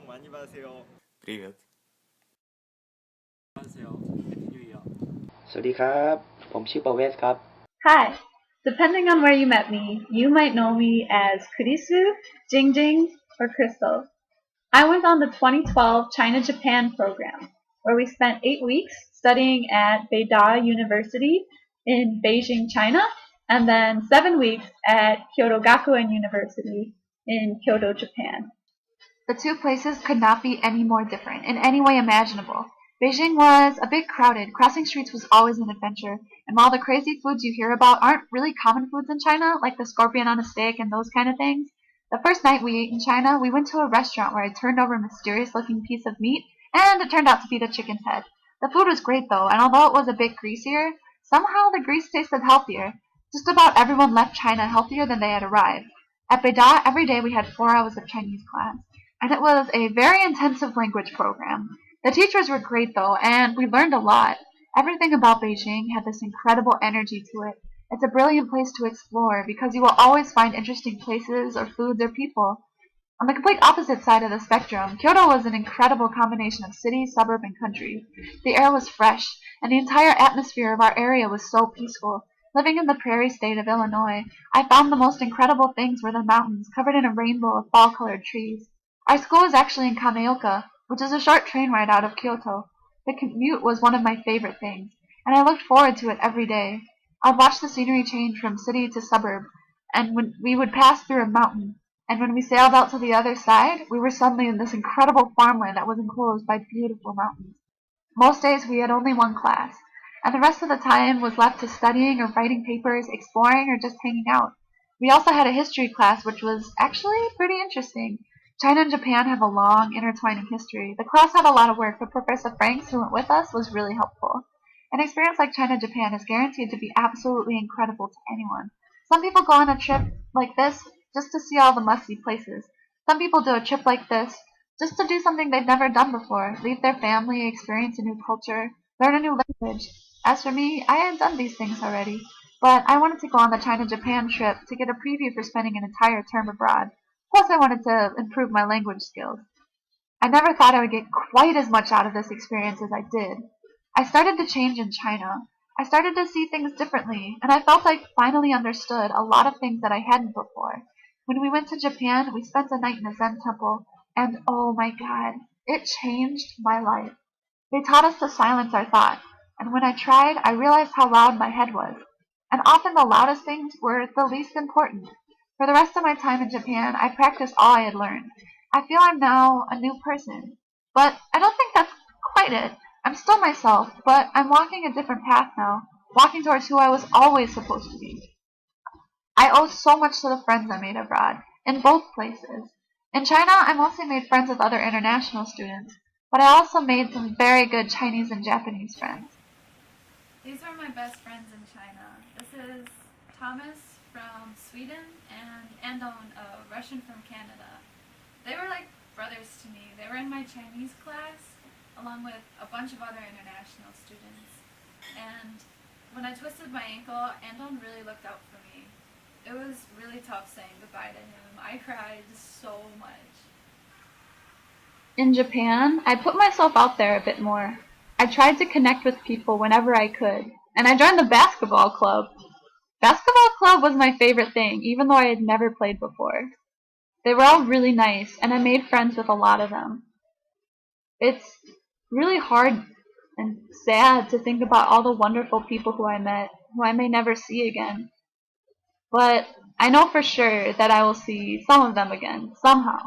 많이 받으세요. Привет. 안녕하세요. Happy New Year. สวัสดีครับผมชื่อประเวศครับ Hi. Depending on where you met me, you might know me as Kurisu, Jingjing, or Crystal. I went on the 2012 China Japan program, where we spent 8 weeks studying at Beida University in Beijing, China, and then 7 weeks at Kyoto Gakuen University in Kyoto, Japan. The two places could not be any more different in any way imaginable. Beijing was a bit crowded. Crossing streets was always an adventure, and while the crazy foods you hear about aren't really common foods in China, like the scorpion on a stick and those kind of things, the first night we ate in China, we went to a restaurant where I turned over a mysterious-looking piece of meat, and it turned out to be the chicken's head. The food was great though, and although it was a bit greasier, somehow the grease tasted healthier. Just about everyone left China healthier than they had arrived. At Beida, every day we had 4 hours of Chinese class, and it was a very intensive language program. The teachers were great though, and we learned a lot. Everything about Beijing had this incredible energy to it. It's a brilliant place to explore because you will always find interesting places or foods or people. On the complete opposite side of the spectrum, Kyoto was an incredible combination of city, suburb, and country. The air was fresh, and the entire atmosphere of our area was so peaceful. Living in the prairie state of Illinois, I found the most incredible things were the mountains covered in a rainbow of fall-colored trees. Our school was actually in Kameoka, which is a short train ride out of Kyoto. The commute was one of my favorite things, and I looked forward to it every day. I'd watch the scenery change from city to suburb, and when we would pass through a mountain, and when we sailed out to the other side, we were suddenly in this incredible farmland that was enclosed by beautiful mountains. Most days we had only one class, and the rest of the time was left to studying or writing papers, exploring, or just hanging out. We also had a history class, which was actually pretty interesting. China and Japan have a long, intertwining history. The class had a lot of work, but Professor Franks, who went with us, was really helpful. An experience like China-Japan is guaranteed to be absolutely incredible to anyone. Some people go on a trip like this just to see all the must-see places. Some people do a trip like this just to do something they've never done before, leave their family, experience a new culture, learn a new language. As for me, I had done these things already, but I wanted to go on the China-Japan trip to get a preview for spending an entire term abroad. Plus, I wanted to improve my language skills. I never thought I would get quite as much out of this experience as I did. I started to change in China. I started to see things differently, and I felt I finally understood a lot of things that I hadn't before. When we went to Japan, we spent a night in a Zen temple, and oh my god, it changed my life. They taught us to silence our thoughts, and when I tried, I realized how loud my head was. And often the loudest things were the least important. For the rest of my time in Japan, I practiced all I had learned. I feel I'm now a new person. But I don't think that's quite it. I'm still myself, but I'm walking a different path now, walking towards who I was always supposed to be. I owe so much to the friends I made abroad, in both places. In China, I mostly made friends with other international students, but I also made some very good Chinese and Japanese friends. These are my best friends in China. This is Thomas from Sweden and Andon, a Russian from Canada. They were like brothers to me. They were in my Chinese class along with a bunch of other international students. And when I twisted my ankle, Andon really looked out for me. It was really tough saying goodbye to him. I cried so much. In Japan, I put myself out there a bit more. I tried to connect with people whenever I could, and I joined the basketball club. Basketball club was my favorite thing, even though I had never played before. They were all really nice, and I made friends with a lot of them. It's really hard and sad to think about all the wonderful people who I met, who I may never see again. But I know for sure that I will see some of them again, somehow.